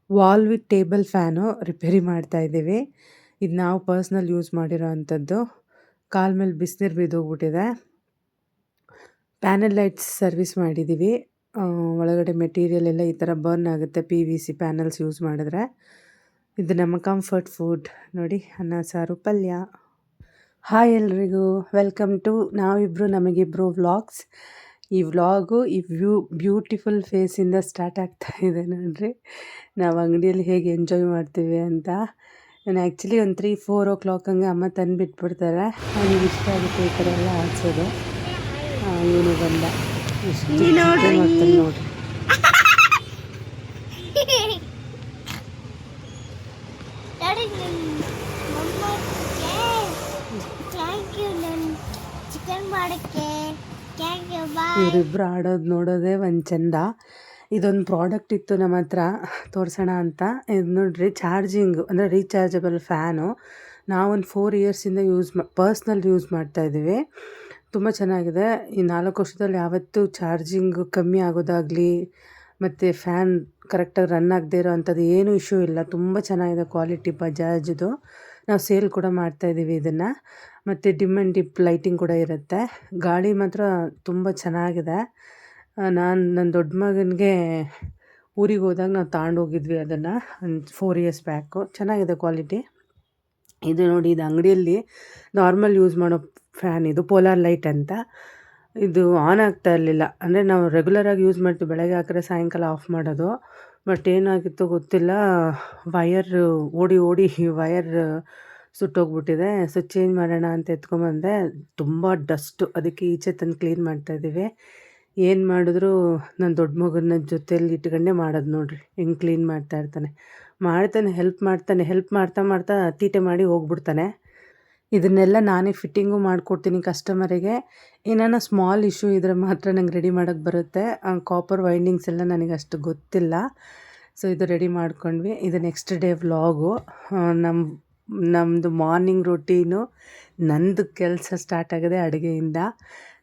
Wall with table fan repair ಮಾಡ್ತಾ ಇದ್ದೀವಿ. ಇದು ನಾವು ಪರ್ಸ್ನಲ್ ಯೂಸ್ ಮಾಡಿರೋ ಅಂಥದ್ದು. ಕಾಲ ಮೇಲೆ ಬಿಸಿನೀರು ಬಿದ್ದೋಗ್ಬಿಟ್ಟಿದೆ. ಪ್ಯಾನಲ್ ಲೈಟ್ಸ್ ಸರ್ವಿಸ್ ಮಾಡಿದ್ದೀವಿ. ಒಳಗಡೆ ಮೆಟೀರಿಯಲ್ ಎಲ್ಲ ಈ ಥರ ಬರ್ನ್ ಆಗುತ್ತೆ PVC ಪ್ಯಾನಲ್ಸ್ ಯೂಸ್ ಮಾಡಿದ್ರೆ. ಇದು ನಮ್ಮ ಕಂಫರ್ಟ್ ಫುಡ್ ನೋಡಿ, ಅನ್ನ ಸಾರು ಪಲ್ಯ. ಹಾಯ್ ಎಲ್ರಿಗೂ, ವೆಲ್ಕಮ್ ಟು ನಾವಿಬ್ರು ನಮಗಿಬ್ರು ವ್ಲಾಗ್ಸ್. ಈ ವ್ಲಾಗು ಈ ಬ್ಯೂಟಿಫುಲ್ ಫೇಸಿಂದ ಸ್ಟಾರ್ಟ್ ಆಗ್ತಾ ಇದೆ ನೋಡ್ರಿ. ನಾವು ಅಂಗಡಿಯಲ್ಲಿ ಹೇಗೆ ಎಂಜಾಯ್ ಮಾಡ್ತೀವಿ ಅಂತ. ನಾನು ಆ್ಯಕ್ಚುಲಿ ಒಂದು 3-4 ಓ ಕ್ಲಾಕ್ ಹಂಗೆ ಅಮ್ಮ ತಂದು ಬಿಟ್ಬಿಡ್ತಾರೆ. ನನಗೆ ಇಷ್ಟ ಆಗುತ್ತೆ ಈ ಥರ ಎಲ್ಲ ಆಡಿಸೋದು. ಇವನು ಬಂದ ಇಷ್ಟು ಮಾಡ್ತಾನೆ ನೋಡ್ರಿ. ಇವರಿಬ್ಬರು ಆಡೋದು ನೋಡೋದೇ ಒಂದು ಚಂದ. ಇದೊಂದು ಪ್ರಾಡಕ್ಟ್ ಇತ್ತು ನಮ್ಮ ಹತ್ರ, ತೋರಿಸೋಣ ಅಂತ. ಇದು ನೋಡ್ರಿ, ಚಾರ್ಜಿಂಗು ಅಂದರೆ ರೀಚಾರ್ಜಬಲ್ ಫ್ಯಾನು. ನಾವೊಂದು 4 ಇಯರ್ಸಿಂದ ಪರ್ಸ್ನಲ್ ಯೂಸ್ ಮಾಡ್ತಾಯಿದ್ದೀವಿ. ತುಂಬ ಚೆನ್ನಾಗಿದೆ. ಈ 4 ವರ್ಷದಲ್ಲಿ ಯಾವತ್ತೂ ಚಾರ್ಜಿಂಗು ಕಮ್ಮಿ ಆಗೋದಾಗಲಿ ಮತ್ತು ಫ್ಯಾನ್ ಕರೆಕ್ಟಾಗಿ ರನ್ ಆಗದೇ ಇರೋ ಅಂಥದ್ದು ಏನೂ ಇಶ್ಯೂ ಇಲ್ಲ. ತುಂಬ ಚೆನ್ನಾಗಿದೆ ಕ್ವಾಲಿಟಿ ಬಜಾಜ್ದು. ನಾವು ಸೇಲ್ ಕೂಡ ಮಾಡ್ತಾಯಿದ್ದೀವಿ ಇದನ್ನು. ಮತ್ತು ಡಿಮ್ ಆ್ಯಂಡ್ ಡಿಪ್ ಲೈಟಿಂಗ್ ಕೂಡ ಇರುತ್ತೆ. ಗಾಳಿ ಮಾತ್ರ ತುಂಬ ಚೆನ್ನಾಗಿದೆ. ನನ್ನ ದೊಡ್ಡ ಮಗನಿಗೆ ಊರಿಗೆ ಹೋದಾಗ ನಾವು ತಗೊಂಡೋಗಿದ್ವಿ ಅದನ್ನು, ಒಂದು 4 ಇಯರ್ಸ್ ಬ್ಯಾಕು. ಚೆನ್ನಾಗಿದೆ ಕ್ವಾಲಿಟಿ. ಇದು ನೋಡಿ, ಇದು ಅಂಗಡಿಯಲ್ಲಿ ನಾರ್ಮಲ್ ಯೂಸ್ ಮಾಡೋ ಫ್ಯಾನ್. ಇದು ಪೋಲಾರ್ ಲೈಟ್ ಅಂತ. ಇದು ಆನ್ ಆಗ್ತಾ ಇರಲಿಲ್ಲ. ಅಂದರೆ ನಾವು ರೆಗ್ಯುಲರಾಗಿ ಯೂಸ್ ಮಾಡ್ತೀವಿ, ಬೆಳಗ್ಗೆ ಹಾಕಿದ್ರೆ ಸಾಯಂಕಾಲ ಆಫ್ ಮಾಡೋದು. ಬಟ್ ಏನಾಗಿತ್ತು ಗೊತ್ತಿಲ್ಲ, ವಯರ್ ಓಡಿ ವಯರ್ ಸುಟ್ಟೋಗ್ಬಿಟ್ಟಿದೆ. ಸೊ ಚೇಂಜ್ ಮಾಡೋಣ ಅಂತ ಎತ್ಕೊಂಬಂದೆ. ತುಂಬ ಡಸ್ಟು, ಅದಕ್ಕೆ ಈಚೆ ತಂದು ಕ್ಲೀನ್ ಮಾಡ್ತಾಯಿದ್ದೀವಿ. ಏನು ಮಾಡಿದ್ರು ನನ್ನ ದೊಡ್ಡ ಮಗನ ಜೊತೆಯಲ್ಲಿ ಇಟ್ಕೊಂಡೇ ಮಾಡೋದು ನೋಡ್ರಿ. ಹೆಂಗೆ ಕ್ಲೀನ್ ಮಾಡ್ತಾಯಿರ್ತಾನೆ. ಹೆಲ್ಪ್ ಮಾಡ್ತಾ ತೀಟೆ ಮಾಡಿ ಹೋಗ್ಬಿಡ್ತಾನೆ. ಇದನ್ನೆಲ್ಲ ನಾನೇ ಫಿಟ್ಟಿಂಗು ಮಾಡಿಕೊಡ್ತೀನಿ ಕಸ್ಟಮರಿಗೆ. ಏನಾನ ಸ್ಮಾಲ್ ಇಶ್ಯೂ ಇದ್ದರೆ ಮಾತ್ರ ನಂಗೆ ರೆಡಿ ಮಾಡೋಕ್ಕೆ ಬರುತ್ತೆ. ಕಾಪರ್ ವೈಂಡಿಂಗ್ಸ್ ಎಲ್ಲ ನನಗೆ ಅಷ್ಟು ಗೊತ್ತಿಲ್ಲ. ಸೊ ಇದು ರೆಡಿ ಮಾಡ್ಕೊಂಡ್ವಿ. ಇದು ನೆಕ್ಸ್ಟ್ ಡೇ ವ್ಲಾಗು. ನಮ್ಮದು ಮಾರ್ನಿಂಗ್ ರೊಟೀನು. ನಂದು ಕೆಲಸ ಸ್ಟಾರ್ಟ್ ಆಗಿದೆ ಅಡುಗೆಯಿಂದ.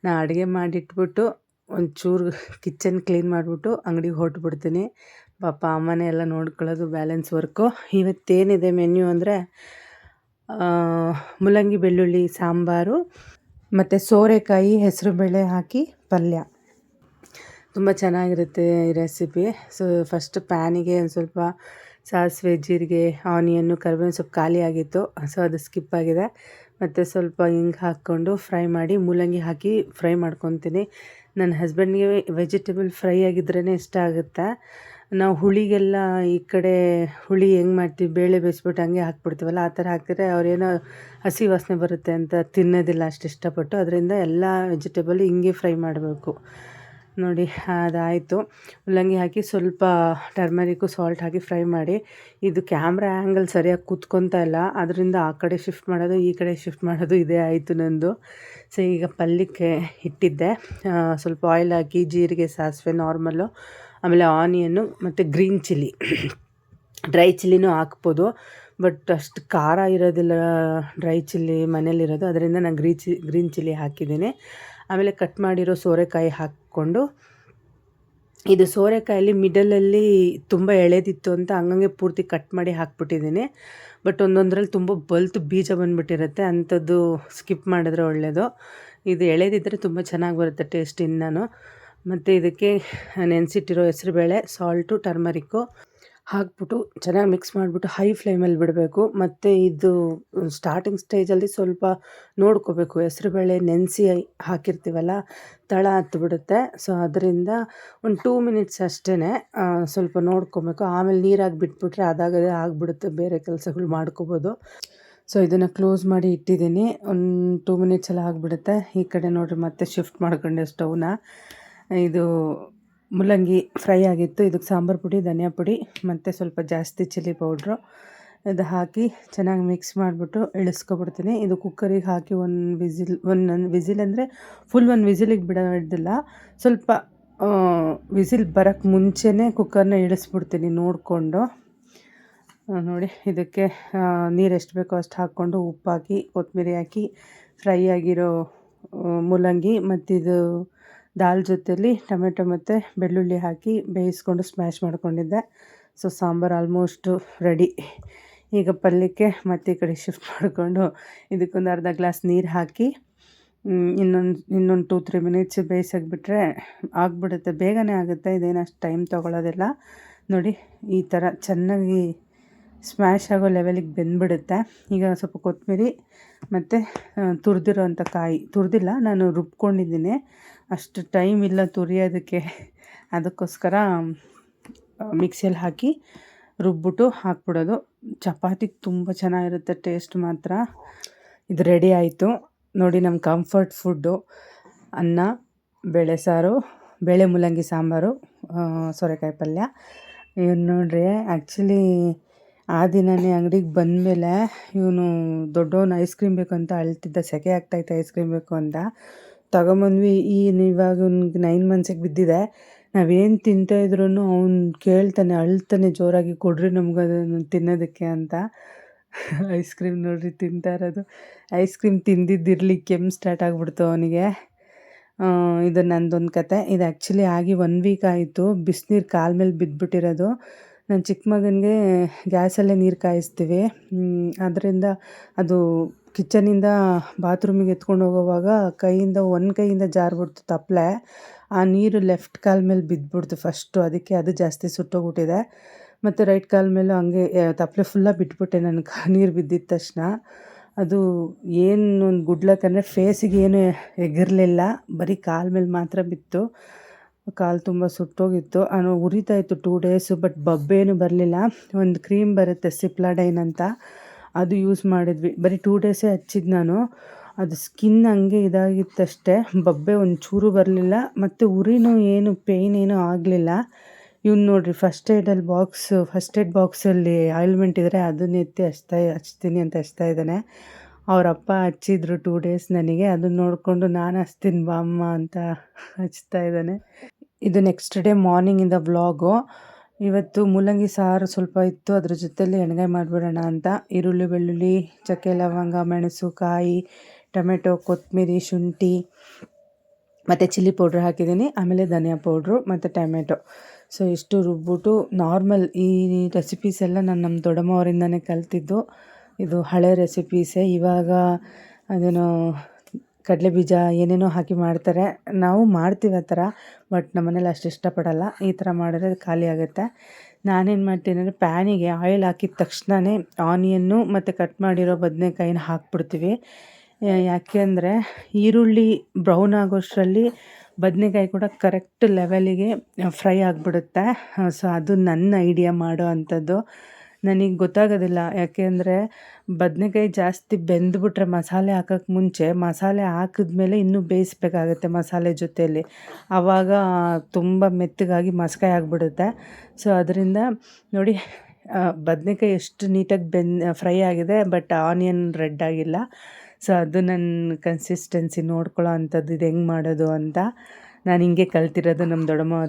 ನಾನು ಅಡುಗೆ ಮಾಡಿಟ್ಬಿಟ್ಟು ಒಂಚೂರು ಕಿಚನ್ ಕ್ಲೀನ್ ಮಾಡಿಬಿಟ್ಟು ಅಂಗಡಿಗೆ ಹೊರಟ್ಬಿಡ್ತೀನಿ. ಪಾಪ ಅಮ್ಮನೇ ಎಲ್ಲ ನೋಡ್ಕೊಳ್ಳೋದು, ಬ್ಯಾಲೆನ್ಸ್ ವರ್ಕು. ಇವತ್ತೇನಿದೆ ಮೆನ್ಯೂ ಅಂದರೆ ಮೂಲಂಗಿ ಬೆಳ್ಳುಳ್ಳಿ ಸಾಂಬಾರು ಮತ್ತು ಸೋರೆಕಾಯಿ ಹೆಸರುಬೇಳೆ ಹಾಕಿ ಪಲ್ಯ. ತುಂಬ ಚೆನ್ನಾಗಿರುತ್ತೆ ಈ ರೆಸಿಪಿ. ಸೊ ಫಸ್ಟ್ ಪ್ಯಾನಿಗೆ ಒಂದು ಸ್ವಲ್ಪ ಸಾಸಿವೆ, ಜೀರಿಗೆ, ಆನಿಯನ್ನು, ಕರಿಬೇವಿನ ಸೊಪ್ಪು ಖಾಲಿ ಆಗಿತ್ತು. ಸೊ ಅದು ಸ್ಕಿಪ್ ಆಗಿದೆ. ಮತ್ತು ಸ್ವಲ್ಪ ಹಿಂಗೆ ಹಾಕ್ಕೊಂಡು ಫ್ರೈ ಮಾಡಿ ಮೂಲಂಗಿ ಹಾಕಿ ಫ್ರೈ ಮಾಡ್ಕೊತೀನಿ. ನನ್ನ ಹಸ್ಬೆಂಡ್ಗೆ ವೆಜಿಟೇಬಲ್ ಫ್ರೈ ಆಗಿದ್ರೇ ಇಷ್ಟ ಆಗುತ್ತೆ. ನಾವು ಹುಳಿಗೆಲ್ಲ ಈ ಕಡೆ ಹುಳಿ ಹೆಂಗೆ ಮಾಡ್ತೀವಿ, ಬೇಳೆ ಬೇಯಿಸ್ಬಿಟ್ಟು ಹಂಗೆ ಹಾಕ್ಬಿಡ್ತೀವಲ್ಲ, ಆ ಥರ ಹಾಕಿದ್ರೆ ಅವರೇನೋ ಹಸಿ ವಾಸನೆ ಬರುತ್ತೆ ಅಂತ ತಿನ್ನೋದಿಲ್ಲ ಅಷ್ಟು ಇಷ್ಟಪಟ್ಟು. ಅದರಿಂದ ಎಲ್ಲ ವೆಜಿಟೇಬಲ್ ಹಿಂಗೆ ಫ್ರೈ ಮಾಡಬೇಕು ನೋಡಿ. ಅದಾಯಿತು. ಮೂಲಂಗಿ ಹಾಕಿ ಸ್ವಲ್ಪ ಟರ್ಮರಿಕ್ಕು ಸಾಲ್ಟ್ ಹಾಕಿ ಫ್ರೈ ಮಾಡಿ. ಇದು ಕ್ಯಾಮ್ರಾ ಆ್ಯಂಗಲ್ ಸರಿಯಾಗಿ ಕೂತ್ಕೊತಾ ಇಲ್ಲ, ಅದರಿಂದ ಆ ಕಡೆ ಶಿಫ್ಟ್ ಮಾಡೋದು ಈ ಕಡೆ ಶಿಫ್ಟ್ ಮಾಡೋದು ಇದೇ ಆಯಿತು ನಂದು. ಸೊ ಈಗ ಪಲ್ಯಕ್ಕೆ ಇಟ್ಟಿದ್ದೆ. ಸ್ವಲ್ಪ ಆಯಿಲ್ ಹಾಕಿ ಜೀರಿಗೆ, ಸಾಸಿವೆ ನಾರ್ಮಲ್ಲು, ಆಮೇಲೆ ಆನಿಯನ್ನು ಮತ್ತು ಗ್ರೀನ್ ಚಿಲ್ಲಿ, ಡ್ರೈ ಚಿಲ್ಲಿನೂ ಹಾಕ್ಬೋದು. ಬಟ್ ಅಷ್ಟು ಖಾರ ಇರೋದಿಲ್ಲ ಡ್ರೈ ಚಿಲ್ಲಿ ಮನೇಲಿರೋದು, ಅದರಿಂದ ನಾನು ಗ್ರೀನ್ ಚಿಲ್ಲಿ ಹಾಕಿದ್ದೀನಿ. ಆಮೇಲೆ ಕಟ್ ಮಾಡಿರೋ ಸೋರೆಕಾಯಿ ಹಾಕ್ಕೊಂಡು, ಇದು ಸೋರೆಕಾಯಲ್ಲಿ ಮಿಡಲಲ್ಲಿ ತುಂಬ ಎಳೆದಿತ್ತು ಅಂತ ಹಂಗಂಗೆ ಪೂರ್ತಿ ಕಟ್ ಮಾಡಿ ಹಾಕ್ಬಿಟ್ಟಿದ್ದೀನಿ. ಬಟ್ ಒಂದೊಂದರಲ್ಲಿ ತುಂಬ ಬಲ್ತು ಬೀಜ ಬಂದುಬಿಟ್ಟಿರುತ್ತೆ, ಅಂಥದ್ದು ಸ್ಕಿಪ್ ಮಾಡಿದ್ರೆ ಒಳ್ಳೆಯದು. ಇದು ಎಳೆದಿದ್ದರೆ ತುಂಬ ಚೆನ್ನಾಗಿ ಬರುತ್ತೆ ಟೇಸ್ಟ್ ಇನ್ನೂ. ಮತ್ತು ಇದಕ್ಕೆ ನೆನೆಸಿಟ್ಟಿರೋ ಹೆಸರುಬೇಳೆ, ಸಾಲ್ಟು, ಟರ್ಮರಿಕ್ಕು ಹಾಕ್ಬಿಟ್ಟು ಚೆನ್ನಾಗಿ ಮಿಕ್ಸ್ ಮಾಡಿಬಿಟ್ಟು ಹೈ ಫ್ಲೇಮಲ್ಲಿ ಬಿಡಬೇಕು. ಮತ್ತು ಇದು ಸ್ಟಾರ್ಟಿಂಗ್ ಸ್ಟೇಜಲ್ಲಿ ಸ್ವಲ್ಪ ನೋಡ್ಕೋಬೇಕು, ಹೆಸರುಬೇಳೆ ನೆನೆಸಿ ಹಾಕಿರ್ತೀವಲ್ಲ, ತಳ ಹತ್ತಿಬಿಡುತ್ತೆ. ಸೊ ಅದರಿಂದ ಒಂದು 2 ಮಿನಿಟ್ಸ್ ಅಷ್ಟೇ ಸ್ವಲ್ಪ ನೋಡ್ಕೊಬೇಕು. ಆಮೇಲೆ ನೀರಾಗಿ ಬಿಟ್ಬಿಟ್ರೆ ಅದಾಗದೇ ಆಗಿಬಿಡುತ್ತೆ, ಬೇರೆ ಕೆಲಸಗಳು ಮಾಡ್ಕೋಬೋದು. ಸೊ ಇದನ್ನು ಕ್ಲೋಸ್ ಮಾಡಿ ಇಟ್ಟಿದ್ದೀನಿ. ಒಂದು 2 ಮಿನಿಟ್ಸ್ ಎಲ್ಲ ಆಗಿಬಿಡುತ್ತೆ. ಈ ಕಡೆ ನೋಡಿರಿ ಮತ್ತೆ ಶಿಫ್ಟ್ ಮಾಡ್ಕೊಂಡೆ ಸ್ಟವ್ನ. ಇದು ಮೂಲಂಗಿ ಫ್ರೈ ಆಗಿತ್ತು. ಇದಕ್ಕೆ ಸಾಂಬಾರು ಪುಡಿ, ಧನಿಯಾ ಪುಡಿ ಮತ್ತು ಸ್ವಲ್ಪ ಜಾಸ್ತಿ ಚಿಲ್ಲಿ ಪೌಡ್ರು ಇದು ಹಾಕಿ ಚೆನ್ನಾಗಿ ಮಿಕ್ಸ್ ಮಾಡಿಬಿಟ್ಟು ಇಳಿಸ್ಕೊಬಿಡ್ತೀನಿ. ಇದು ಕುಕ್ಕರಿಗೆ ಹಾಕಿ ಒಂದು ವಿಸಿಲ್ ಅಂದರೆ ಫುಲ್ ಒಂದು ವಿಸಿಲಿಗೆ ಬಿಡೋದಿಲ್ಲ, ಸ್ವಲ್ಪ ವಿಸಿಲ್ ಬರೋಕ್ಕೆ ಮುಂಚೆನೇ ಕುಕ್ಕರ್ನ ಇಳಿಸ್ಬಿಡ್ತೀನಿ ನೋಡಿಕೊಂಡು. ನೋಡಿ, ಇದಕ್ಕೆ ನೀರು ಎಷ್ಟು ಬೇಕೋ ಅಷ್ಟು ಹಾಕ್ಕೊಂಡು ಉಪ್ಪು ಹಾಕಿ, ಕೊತ್ತಂಬರಿ ಹಾಕಿ, ಫ್ರೈ ಆಗಿರೋ ಮೂಲಂಗಿ ಮತ್ತಿದು ದಾಲ್ ಜೊತೆಲಿ ಟೊಮೆಟೊ ಮತ್ತು ಬೆಳ್ಳುಳ್ಳಿ ಹಾಕಿ ಬೇಯಿಸ್ಕೊಂಡು ಸ್ಮ್ಯಾಶ್ ಮಾಡ್ಕೊಂಡಿದ್ದೆ. So sambar almost ready. ಈಗ ಪಲ್ಯಕ್ಕೆ ಮತ್ತೆ ಈ ಕಡೆ ಶಿಫ್ಟ್ ಮಾಡಿಕೊಂಡು ಇದಕ್ಕೊಂದು ಅರ್ಧ ಗ್ಲಾಸ್ ನೀರು ಹಾಕಿ ಇನ್ನೊಂದು 2-3 ಮಿನಿಟ್ಸ್ ಬೇಯಿಸೋಕೆ ಬಿಟ್ಟರೆ ಆಗಿಬಿಡುತ್ತೆ. ಬೇಗನೆ ಆಗುತ್ತೆ, ಇದೇನು ಅಷ್ಟು ಟೈಮ್ ತೊಗೊಳ್ಳೋದಿಲ್ಲ. ನೋಡಿ ಈ ಥರ ಚೆನ್ನಾಗಿ ಸ್ಮ್ಯಾಶ್ ಆಗೋ ಲೆವೆಲಿಗೆ ಬೆಂದ್ಬಿಡುತ್ತೆ. ಈಗ ಸ್ವಲ್ಪ ಕೊತ್ತಂಬರಿ ಮತ್ತು ತುರಿದಿರೋಂಥ ಕಾಯಿ, ತುರಿದಿಲ್ಲ, ನಾನು ರುಬ್ಕೊಂಡಿದ್ದೀನಿ, ಅಷ್ಟು ಟೈಮ್ ಇಲ್ಲ ತುರಿಯೋದಕ್ಕೆ. ಅದಕ್ಕೋಸ್ಕರ ಮಿಕ್ಸಿಯಲ್ಲಿ ಹಾಕಿ ರುಬ್ಬಿಟ್ಟು ಹಾಕ್ಬಿಡೋದು. ಚಪಾತಿಗೆ ತುಂಬ ಚೆನ್ನಾಗಿರುತ್ತೆ ಟೇಸ್ಟ್ ಮಾತ್ರ. ಇದು ರೆಡಿ ಆಯಿತು ನೋಡಿ, ನಮ್ಮ ಕಂಫರ್ಟ್ ಫುಡ್ಡು. ಅನ್ನ, ಬೇಳೆ ಸಾರು, ಬೇಳೆ ಮೂಲಂಗಿ ಸಾಂಬಾರು, ಸೋರೆಕಾಯಿ ಪಲ್ಯ. ಇವನು ನೋಡ್ರಿ, ಆ್ಯಕ್ಚುಲಿ ಆ ದಿನವೇ ಅಂಗಡಿಗೆ ಬಂದಮೇಲೆ ಇವನು ದೊಡ್ಡವನು ಐಸ್ ಕ್ರೀಮ್ ಬೇಕು ಅಂತ ಅಳ್ತಿದ್ದ, ಸೆಕೆ ಆಗ್ತಾಯಿತ್ತು ಐಸ್ ಕ್ರೀಮ್ ಬೇಕು ಅಂತ. ತಗೊಂಬಂದ್ವಿ. ಇವಾಗ ಅವ್ನಿಗೆ 9 ಮಂತ್ಸಿಗೆ ಬಿದ್ದಿದೆ. ನಾವೇನು ತಿಂತಾಯಿದ್ರು ಅವ್ನು ಕೇಳ್ತಾನೆ, ಅಳ್ತಾನೆ ಜೋರಾಗಿ, ಕೊಡ್ರಿ ನಮ್ಗೆ ಅದನ್ನು ತಿನ್ನೋದಕ್ಕೆ ಅಂತ. ಐಸ್ ಕ್ರೀಮ್ ನೋಡ್ರಿ ತಿಂತಾ ಇರೋದು. ಐಸ್ ಕ್ರೀಮ್ ತಿಂದಿದ್ದಿರಲಿ ಕೆಮ್ಮು ಸ್ಟಾರ್ಟ್ ಆಗಿಬಿಡ್ತು ಅವನಿಗೆ. ಇದು ನಂದೊಂದು ಕತೆ. ಇದು ಆ್ಯಕ್ಚುಲಿ ಆಗಿ 1 ವೀಕ್ ಆಯಿತು. ಬಿಸಿನೀರು ಕಾಲ ಮೇಲೆ ಬಿದ್ದುಬಿಟ್ಟಿರೋದು. ನನ್ನ ಚಿಕ್ಕ ಮಗನಿಗೆ ಗ್ಯಾಸಲ್ಲೇ ನೀರು ಕಾಯಿಸ್ತೀವಿ. ಅದರಿಂದ ಅದು ಕಿಚನಿಂದ ಬಾತ್ರೂಮಿಗೆ ಎತ್ಕೊಂಡು ಹೋಗೋವಾಗ ಒಂದು ಕೈಯಿಂದ ಜಾರ್ಬಿಡ್ತು ತಪ್ಪಲೆ. ಆ ನೀರು ಲೆಫ್ಟ್ ಕಾಲ ಮೇಲೆ ಬಿದ್ದುಬಿಡ್ತು ಫಸ್ಟು, ಅದಕ್ಕೆ ಅದು ಜಾಸ್ತಿ ಸುಟ್ಟೋಗ್ಬಿಟ್ಟಿದೆ. ಮತ್ತು ರೈಟ್ ಕಾಲ ಮೇಲೂ ಹಂಗೆ ತಪ್ಪಲೆ ಫುಲ್ಲಾಗಿ ಬಿಟ್ಬಿಟ್ಟೆ ನನಗೆ ನೀರು ಬಿದ್ದಿದ್ದ ತಕ್ಷಣ. ಅದು ಏನು ಒಂದು ಗುಡ್ಲಕ್ಕಂದರೆ ಫೇಸಿಗೆ ಏನು ಎಗಿರಲಿಲ್ಲ, ಬರೀ ಕಾಲ ಮೇಲೆ ಮಾತ್ರ ಬಿತ್ತು. ಕಾಲು ತುಂಬ ಸುಟ್ಟೋಗಿತ್ತು. ಉರಿತಾ ಇತ್ತು 2 ಡೇಸು, ಬಟ್ ಬಬ್ಬೇನು ಬರಲಿಲ್ಲ. ಒಂದು ಕ್ರೀಮ್ ಬರುತ್ತೆ ಸಿಪ್ಲಾಡೈನ್ ಅಂತ, ಅದು ಯೂಸ್ ಮಾಡಿದ್ವಿ. ಬರೀ 2 ಡೇಸೇ ಹಚ್ಚಿದ್ದು ನಾನು. ಅದು ಸ್ಕಿನ್ ಹಂಗೆ ಇದಾಗಿತ್ತಷ್ಟೇ, ಬಬ್ಬೆ ಒಂಚೂರು ಬರಲಿಲ್ಲ, ಮತ್ತು ಉರಿನೂ ಏನು ಪೇಯ್ನ್ ಏನೂ ಆಗಲಿಲ್ಲ. ಇವ್ನು ನೋಡಿರಿ ಫಸ್ಟ್ ಏಡ್ ಬಾಕ್ಸಲ್ಲಿ ಆಯಿಲ್ಮೆಂಟ್ ಇದ್ದರೆ ಅದನ್ನ ಎತ್ತಿ ಹಚ್ತೀನಿ ಅಂತ ಹಚ್ತಾ ಇದ್ದಾನೆ. ಅವ್ರ ಅಪ್ಪ ಹಚ್ಚಿದ್ರು 2 ಡೇಸ್ ನನಗೆ, ಅದನ್ನ ನೋಡಿಕೊಂಡು ನಾನು ಹಚ್ತೀನಿ ಬಾ ಅಮ್ಮ ಅಂತ ಹಚ್ತಾ ಇದ್ದಾನೆ. ಇದು ನೆಕ್ಸ್ಟ್ ಡೇ ಮಾರ್ನಿಂಗಿಂದ ವ್ಲಾಗು. ಇವತ್ತು ಮೂಲಂಗಿ ಸಾರು ಸ್ವಲ್ಪ ಇತ್ತು, ಅದ್ರ ಜೊತೆಲಿ ಎಣ್ಗಾಯಿ ಮಾಡಿಬಿಡೋಣ ಅಂತ. ಈರುಳ್ಳಿ, ಬೆಳ್ಳುಳ್ಳಿ, ಚಕ್ಕೆ, ಲವಂಗ, ಮೆಣಸು, ಕಾಯಿ, ಟೊಮೆಟೊ, ಕೊತ್ತಂಬರಿ, ಶುಂಠಿ ಮತ್ತು ಚಿಲ್ಲಿ ಪೌಡ್ರ್ ಹಾಕಿದ್ದೀನಿ. ಆಮೇಲೆ ಧನಿಯಾ ಪೌಡ್ರು ಮತ್ತು ಟೊಮೆಟೊ. ಸೊ ಇಷ್ಟು ರುಬ್ಬಿಟ್ಟು ನಾರ್ಮಲ್ ಈ ರೆಸಿಪೀಸ್ ಎಲ್ಲ ನಾನು ನಮ್ಮ ದೊಡ್ಡಮ್ಮ ಅವರಿಂದನೇ ಕಲ್ತಿದ್ದು. ಇದು ಹಳೆ ರೆಸಿಪೀಸೇ. ಇವಾಗ ಅದೇನೋ ಕಡಲೆ ಬೀಜ ಏನೇನೋ ಹಾಕಿ ಮಾಡ್ತಾರೆ, ನಾವು ಮಾಡ್ತೀವಿ ಆ ಥರ, ಬಟ್ ನಮ್ಮನೇಲಿ ಅಷ್ಟು ಇಷ್ಟಪಡಲ್ಲ. ಈ ಥರ ಮಾಡಿದ್ರೆ ಖಾಲಿ ಆಗುತ್ತೆ. ನಾನೇನು ಮಾಡ್ತೀನಿ ಅಂದರೆ ಪ್ಯಾನಿಗೆ ಆಯಿಲ್ ಹಾಕಿದ ತಕ್ಷಣವೇ ಆನಿಯನ್ನು ಮತ್ತು ಕಟ್ ಮಾಡಿರೋ ಬದನೆಕಾಯಿನ ಹಾಕ್ಬಿಡ್ತೀವಿ. ಯಾಕೆ ಅಂದರೆ ಈರುಳ್ಳಿ ಬ್ರೌನ್ ಆಗೋಷ್ಟರಲ್ಲಿ ಬದನೆಕಾಯಿ ಕೂಡ ಕರೆಕ್ಟ್ ಲೆವೆಲಿಗೆ ಫ್ರೈ ಆಗಿಬಿಡುತ್ತೆ. ಸೊ ಅದು ನನ್ನ ಐಡಿಯಾ ಮಾಡೋ ಅಂಥದ್ದು. ನನಗೆ ಗೊತ್ತಾಗೋದಿಲ್ಲ, ಯಾಕೆ ಅಂದರೆ ಬದನೆಕಾಯಿ ಜಾಸ್ತಿ ಬೆಂದುಬಿಟ್ರೆ ಮಸಾಲೆ ಹಾಕೋಕ್ಕೆ ಮುಂಚೆ, ಮಸಾಲೆ ಹಾಕಿದ್ಮೇಲೆ ಇನ್ನೂ ಬೇಯಿಸ್ಬೇಕಾಗತ್ತೆ ಮಸಾಲೆ ಜೊತೆಯಲ್ಲಿ, ಆವಾಗ ತುಂಬ ಮೆತ್ತಗಾಗಿ ಮಸ್ಕಾಯಿ ಆಗಿಬಿಡುತ್ತೆ. ಸೊ ಅದರಿಂದ ನೋಡಿ, ಬದನೆಕಾಯಿ ಎಷ್ಟು ನೀಟಾಗಿ ಫ್ರೈ ಆಗಿದೆ, ಬಟ್ ಆನಿಯನ್ ರೆಡ್ ಆಗಿಲ್ಲ. ಸೊ ಅದು ನನ್ನ ಕನ್ಸಿಸ್ಟೆನ್ಸಿ ನೋಡ್ಕೊಳ್ಳೋ ಅಂಥದ್ದು, ಇದು ಹೆಂಗೆ ಮಾಡೋದು ಅಂತ ನಾನು ಹಿಂಗೆ ಕಲ್ತಿರೋದು ನಮ್ಮ ದೊಡ್ಡಮ್ಮ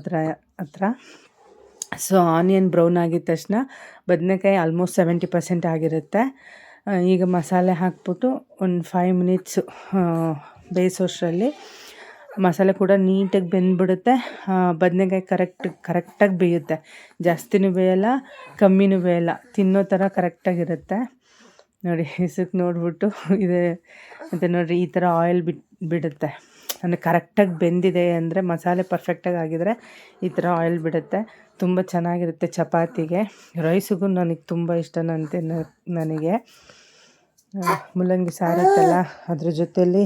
ಹತ್ರ. ಸೊ ಆನಿಯನ್ ಬ್ರೌನ್ ಆಗಿದ ತಕ್ಷಣ ಬದನೆಕಾಯಿ ಆಲ್ಮೋಸ್ಟ್ 70% ಆಗಿರುತ್ತೆ. ಈಗ ಮಸಾಲೆ ಹಾಕ್ಬಿಟ್ಟು ಒಂದು 5 ಮಿನಿಟ್ಸು ಬೇಯಿಸೋಷ್ಟರಲ್ಲಿ ಮಸಾಲೆ ಕೂಡ ನೀಟಾಗಿ ಬೆಂದ್ಬಿಡುತ್ತೆ. ಬದನೆಕಾಯಿ ಕರೆಕ್ಟಾಗಿ ಬೇಯುತ್ತೆ, ಜಾಸ್ತಿನೂ ಬೇಯಲ್ಲ, ಕಮ್ಮಿನೂ ಬೇಯಲ್ಲ, ತಿನ್ನೋ ಥರ ಕರೆಕ್ಟಾಗಿರುತ್ತೆ. ನೋಡಿ ಇಸಕ್ಕೆ ನೋಡಿಬಿಟ್ಟು ಇದೆ ಮತ್ತು ನೋಡಿರಿ ಈ ಥರ ಆಯಿಲ್ ಬಿಡುತ್ತೆ. ಅಂದರೆ ಕರೆಕ್ಟಾಗಿ ಬೆಂದಿದೆ ಅಂದರೆ, ಮಸಾಲೆ ಪರ್ಫೆಕ್ಟಾಗಿ ಆಗಿದರೆ ಈ ಥರ ಆಯಿಲ್ ಬಿಡುತ್ತೆ. ತುಂಬ ಚೆನ್ನಾಗಿರುತ್ತೆ ಚಪಾತಿಗೆ, ರೈಸಿಗೂ ನನಗೆ ತುಂಬ ಇಷ್ಟ. ನನಗೆ ಮೂಲಂಗಿ ಸಾರುತ್ತಲ್ಲ, ಅದ್ರ ಜೊತೆಯಲ್ಲಿ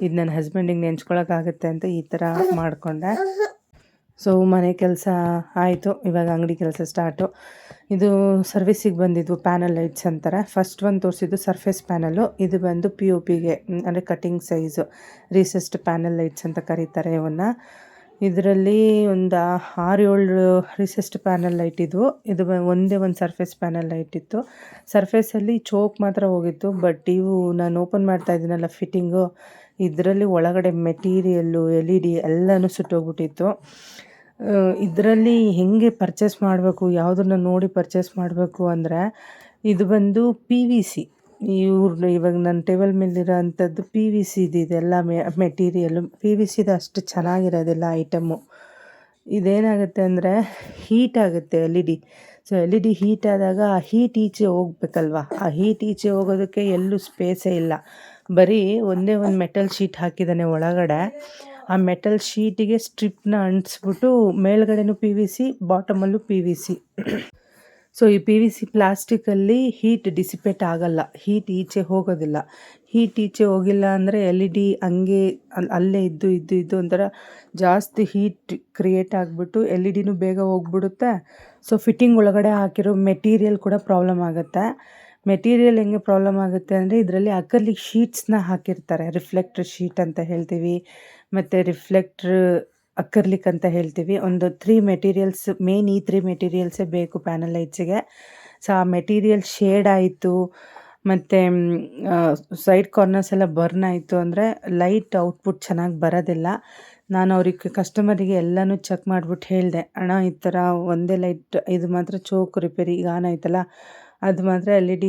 ಇದು ನನ್ನ ಹಸ್ಬೆಂಡಿಗೆ ನೆಂಚ್ಕೊಳಕ್ಕಾಗುತ್ತೆ ಅಂತ ಈ ಥರ ಮಾಡಿಕೊಂಡೆ. ಸೊ ಮನೆ ಕೆಲಸ ಆಯಿತು, ಇವಾಗ ಅಂಗಡಿ ಕೆಲಸ ಸ್ಟಾರ್ಟು. ಇದು ಸರ್ವಿಸಿಗೆ ಬಂದಿದ್ವು ಪ್ಯಾನಲ್ ಲೈಟ್ಸ್ ಅಂತಾರೆ. ಫಸ್ಟ್ ಒಂದು ತೋರಿಸಿದ್ದು ಸರ್ಫೇಸ್ ಪ್ಯಾನಲ್ಲು, ಇದು ಬಂದು POPಗೆ ಅಂದರೆ ಕಟಿಂಗ್ ಸೈಜು ರೀಸೆಸ್ಟ್ ಪ್ಯಾನಲ್ ಲೈಟ್ಸ್ ಅಂತ ಕರೀತಾರೆ ಇವನ್ನ. ಇದರಲ್ಲಿ ಒಂದು 6-7 ರೀಸೆಸ್ಟ್ ಪ್ಯಾನಲ್ ಲೈಟ್ ಇದ್ವು. ಇದು ಒಂದೇ ಒಂದು ಸರ್ಫೇಸ್ ಪ್ಯಾನಲ್ ಲೈಟ್ ಇತ್ತು. ಸರ್ಫೇಸಲ್ಲಿ ಚೋಕ್ ಮಾತ್ರ ಹೋಗಿತ್ತು, ಬಟ್ ಇವು ನಾನು ಓಪನ್ ಮಾಡ್ತಾ ಇದ್ದೀನಲ್ಲ ಫಿಟ್ಟಿಂಗು, ಇದರಲ್ಲಿ ಒಳಗಡೆ ಮೆಟೀರಿಯಲ್ಲು LED ಎಲ್ಲನೂ ಸುಟ್ಟೋಗ್ಬಿಟ್ಟಿತ್ತು. ಇದರಲ್ಲಿ ಹೇಗೆ ಪರ್ಚೇಸ್ ಮಾಡಬೇಕು, ಯಾವುದನ್ನು ನೋಡಿ ಪರ್ಚೇಸ್ ಮಾಡಬೇಕು ಅಂದರೆ, ಇದು ಬಂದು PVC. ಇವಾಗ ನನ್ನ ಟೇಬಲ್ ಮೇಲಿರೋ ಅಂಥದ್ದು PVC ಇದೆಲ್ಲ ಮೆಟೀರಿಯಲ್ಲು. PVCದು ಅಷ್ಟು ಚೆನ್ನಾಗಿರೋದಿಲ್ಲ ಐಟಮು. ಇದೇನಾಗುತ್ತೆ ಅಂದರೆ ಹೀಟ್ ಆಗುತ್ತೆ LED. ಸೊ LED ಹೀಟ್ ಆದಾಗ ಆ ಹೀಟ್ ಈಚೆ ಹೋಗ್ಬೇಕಲ್ವ, ಆ ಹೀಟ್ ಈಚೆ ಹೋಗೋದಕ್ಕೆ ಎಲ್ಲೂ ಸ್ಪೇಸೇ ಇಲ್ಲ. ಬರೀ ಒಂದೇ ಒಂದು ಮೆಟಲ್ ಶೀಟ್ ಹಾಕಿದ್ದಾನೆ ಒಳಗಡೆ. ಆ ಮೆಟಲ್ ಶೀಟಿಗೆ ಸ್ಟ್ರಿಪ್ನ ಅಂಟಿಸ್ಬಿಟ್ಟು ಮೇಲ್ಗಡೆನೂ PVC, ಬಾಟಮಲ್ಲೂ PVC. ಸೊ ಈ PVC ಪ್ಲಾಸ್ಟಿಕಲ್ಲಿ ಹೀಟ್ ಡಿಸಿಪೇಟ್ ಆಗಲ್ಲ, ಹೀಟ್ ಈಚೆ ಹೋಗೋದಿಲ್ಲ. ಹೀಟ್ ಈಚೆ ಹೋಗಿಲ್ಲ ಅಂದರೆ LED ಹಂಗೆ ಅಲ್ಲೇ ಇದ್ದು ಒಂಥರ ಜಾಸ್ತಿ ಹೀಟ್ ಕ್ರಿಯೇಟ್ ಆಗಿಬಿಟ್ಟು LEDನೂ ಬೇಗ ಹೋಗ್ಬಿಡುತ್ತೆ. ಸೊ ಫಿಟ್ಟಿಂಗ್ ಒಳಗಡೆ ಹಾಕಿರೋ ಮೆಟೀರಿಯಲ್ ಕೂಡ ಪ್ರಾಬ್ಲಮ್ ಆಗುತ್ತೆ. ಮೆಟೀರಿಯಲ್ ಹೆಂಗೆ ಪ್ರಾಬ್ಲಮ್ ಆಗುತ್ತೆ ಅಂದರೆ ಇದರಲ್ಲಿ ಅಕ್ರಲಿಕ್ ಶೀಟ್ಸ್ನ ಹಾಕಿರ್ತಾರೆ, ರಿಫ್ಲೆಕ್ಟರ್ ಶೀಟ್ ಅಂತ ಹೇಳ್ತೀವಿ, ಮತ್ತು ರಿಫ್ಲೆಕ್ಟ್ರ್ ಅಕ್ರಲಿಕ್ ಅಂತ ಹೇಳ್ತೀವಿ. ಒಂದು 3 ಮೆಟೀರಿಯಲ್ಸ್, ಮೇನ್ ಈ 3 ಮೆಟೀರಿಯಲ್ಸೇ ಬೇಕು ಪ್ಯಾನಲ್ ಲೈಟ್ಸಿಗೆ. ಸೊ ಆ ಮೆಟೀರಿಯಲ್ ಶೇಡ್ ಆಯಿತು ಮತ್ತು ಸೈಡ್ ಕಾರ್ನರ್ಸ್ ಎಲ್ಲ ಬರ್ನ್ ಆಯಿತು ಅಂದರೆ ಲೈಟ್ ಔಟ್ಪುಟ್ ಚೆನ್ನಾಗಿ ಬರೋದಿಲ್ಲ. ನಾನು ಅವ್ರಿಗೆ ಕಸ್ಟಮರಿಗೆ ಎಲ್ಲನೂ ಚೆಕ್ ಮಾಡಿಬಿಟ್ಟು ಹೇಳಿದೆ, ಅಣ್ಣ ಈ ಥರ ಒಂದೇ ಲೈಟ್ ಇದು ಮಾತ್ರ ಚೋಕ್ ರಿಪೇರಿ ಈಗ ಆನ್ ಆಯ್ತಲ್ಲ, ಅದು ಮಾತ್ರ LED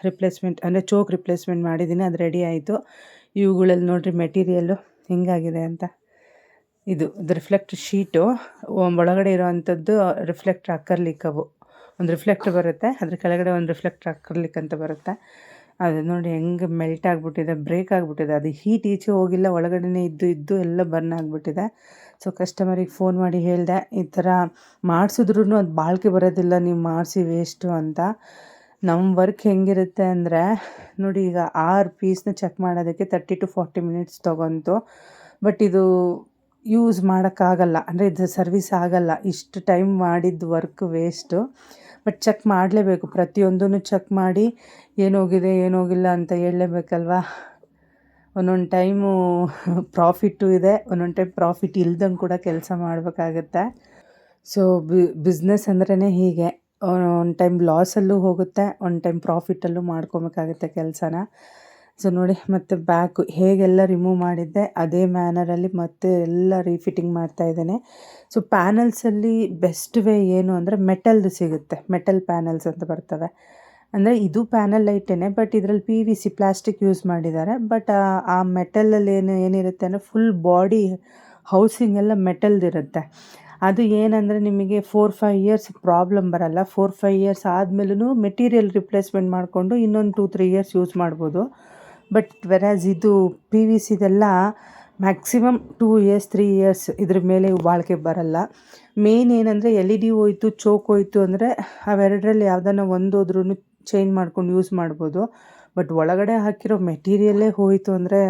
ರಿಪ್ಲೇಸ್ಮೆಂಟ್ ಅಂದರೆ ಚೋಕ್ ರಿಪ್ಲೇಸ್ಮೆಂಟ್ ಮಾಡಿದ್ದೀನಿ, ಅದು ರೆಡಿ ಆಯಿತು. ಇವುಗಳಲ್ಲಿ ನೋಡಿರಿ ಮೆಟೀರಿಯಲ್ಲು ಹೆಂಗಾಗಿದೆ ಅಂತ. ಇದು ರಿಫ್ಲೆಕ್ಟರ್ ಶೀಟು ಒಳಗಡೆ ಇರೋವಂಥದ್ದು ರಿಫ್ಲೆಕ್ಟರ್ ಅಕ್ರಲಿಕ್. ಅವು ಒಂದು ರಿಫ್ಲೆಕ್ಟರ್ ಬರುತ್ತೆ, ಅದ್ರ ಕೆಳಗಡೆ ಒಂದು ರಿಫ್ಲೆಕ್ಟರ್ ಅಕ್ರಲಿಕ್ ಅಂತ ಬರುತ್ತೆ. ಅದು ನೋಡಿ ಹೆಂಗೆ ಮೆಲ್ಟ್ ಆಗಿಬಿಟ್ಟಿದೆ, ಬ್ರೇಕ್ ಆಗಿಬಿಟ್ಟಿದೆ. ಅದು ಹೀಟ್ ಈಚೆ ಹೋಗಿಲ್ಲ, ಒಳಗಡೆ ಇದ್ದು ಎಲ್ಲ ಬರ್ನ್ ಆಗಿಬಿಟ್ಟಿದೆ. ಸೊ ಕಸ್ಟಮರಿಗೆ ಫೋನ್ ಮಾಡಿ ಹೇಳಿದೆ, ಈ ಥರ ಮಾಡಿಸಿದ್ರೂ ಅದು ಬಾಳಿಕೆ ಬರೋದಿಲ್ಲ, ನೀವು ಮಾಡಿಸಿ ವೇಸ್ಟು ಅಂತ. ನಮ್ಮ ವರ್ಕ್ ಹೆಂಗಿರುತ್ತೆ ಅಂದರೆ ನೋಡಿ, ಈಗ 6 ಪೀಸ್ನ ಚೆಕ್ ಮಾಡೋದಕ್ಕೆ 30 to 40 ಮಿನಿಟ್ಸ್ ತೊಗೊಂತು. ಬಟ್ ಇದು ಯೂಸ್ ಮಾಡೋಕ್ಕಾಗಲ್ಲ, ಅಂದರೆ ಇದು ಸರ್ವಿಸ್ ಆಗಲ್ಲ. ಇಷ್ಟು ಟೈಮ್ ಮಾಡಿದ್ದು ವರ್ಕ್ ವೇಸ್ಟು. ಬಟ್ ಚೆಕ್ ಮಾಡಲೇಬೇಕು, ಪ್ರತಿಯೊಂದೂ ಚೆಕ್ ಮಾಡಿ ಏನೋಗಿಲ್ಲ ಅಂತ ಹೇಳಲೇಬೇಕಲ್ವ. ಒಂದೊಂದು ಟೈಮು ಪ್ರಾಫಿಟ್ಟು ಇದೆ, ಒಂದೊಂದು ಟೈಮ್ ಪ್ರಾಫಿಟ್ ಇಲ್ದಂಗೆ ಕೂಡ ಕೆಲಸ ಮಾಡಬೇಕಾಗತ್ತೆ. ಸೊ ಬಿಸ್ನೆಸ್ ಅಂದ್ರೇ ಹೀಗೆ, ಒಂದು ಟೈಮ್ ಲಾಸಲ್ಲೂ ಹೋಗುತ್ತೆ, ಒಂದು ಟೈಮ್ ಪ್ರಾಫಿಟಲ್ಲೂ ಮಾಡ್ಕೊಬೇಕಾಗುತ್ತೆ ಕೆಲಸನ. ಸೊ ನೋಡಿ, ಮತ್ತು ಬ್ಯಾಕು ಹೇಗೆಲ್ಲ ರಿಮೂವ್ ಮಾಡಿದ್ದೆ ಅದೇ ಮ್ಯಾನರಲ್ಲಿ ಮತ್ತೆ ಎಲ್ಲ ರೀಫಿಟ್ಟಿಂಗ್ ಮಾಡ್ತಾಯಿದ್ದೇನೆ. ಸೊ ಪ್ಯಾನಲ್ಸಲ್ಲಿ ಬೆಸ್ಟ್ ವೇ ಏನು ಅಂದರೆ ಮೆಟಲ್ದು ಸಿಗುತ್ತೆ, ಮೆಟಲ್ ಪ್ಯಾನಲ್ಸ್ ಅಂತ ಬರ್ತವೆ. ಅಂದರೆ ಇದು ಪ್ಯಾನಲ್ ಲೈಟೇನೆ, ಬಟ್ ಇದರಲ್ಲಿ PVC ಪ್ಲಾಸ್ಟಿಕ್ ಯೂಸ್ ಮಾಡಿದ್ದಾರೆ. ಬಟ್ ಆ ಮೆಟಲಲ್ಲಿ ಏನಿರುತ್ತೆ ಅಂದರೆ ಫುಲ್ ಬಾಡಿ ಹೌಸಿಂಗ್ ಎಲ್ಲ ಮೆಟಲ್ದಿರುತ್ತೆ. ಅದು ಏನಂದರೆ ನಿಮಗೆ 4-5 ಇಯರ್ಸ್ ಪ್ರಾಬ್ಲಮ್ ಬರಲ್ಲ. 4-5 ಇಯರ್ಸ್ ಆದಮೇಲೂ ಮೆಟೀರಿಯಲ್ ರಿಪ್ಲೇಸ್ಮೆಂಟ್ ಮಾಡಿಕೊಂಡು ಇನ್ನೊಂದು 2-3 ಇಯರ್ಸ್ ಯೂಸ್ ಮಾಡ್ಬೋದು. ಬಟ್ ವೆರಾಸ್ ಇದು PVCದೆಲ್ಲ ಮ್ಯಾಕ್ಸಿಮಮ್ 2 ಇಯರ್ಸ್ 3 ಇಯರ್ಸ್ ಇದ್ರ ಮೇಲೆ ಬಾಳಿಕೆ ಬರಲ್ಲ. ಮೇನ್ ಏನಂದರೆ LED ಹೋಯ್ತು, ಚೋಕ್ ಹೋಯ್ತು ಅಂದರೆ ಅವೆರಡರಲ್ಲಿ ಯಾವುದನ್ನ ಒಂದೋದ್ರೂ ಚೇಂಜ್ ಮಾಡ್ಕೊಂಡು ಯೂಸ್ ಮಾಡ್ಬೋದು. ಬಟ್ ಒಳಗಡೆ ಹಾಕಿರೋ ಮೆಟೀರಿಯಲ್ಲೇ ಹೋಯಿತು ಅಂದರೆ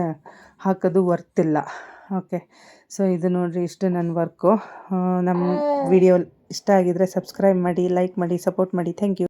ಹಾಕೋದು ವರ್ತಿಲ್ಲ. ಓಕೆ, ಸೊ ಇದು ನೋಡಿರಿ, ಇಷ್ಟು ನನ್ನ ವರ್ಕು. ನಮ್ಮ ವಿಡಿಯೋ ಇಷ್ಟ ಆಗಿದರೆ ಸಬ್ಸ್ಕ್ರೈಬ್ ಮಾಡಿ, ಲೈಕ್ ಮಾಡಿ, ಸಪೋರ್ಟ್ ಮಾಡಿ. Thank you.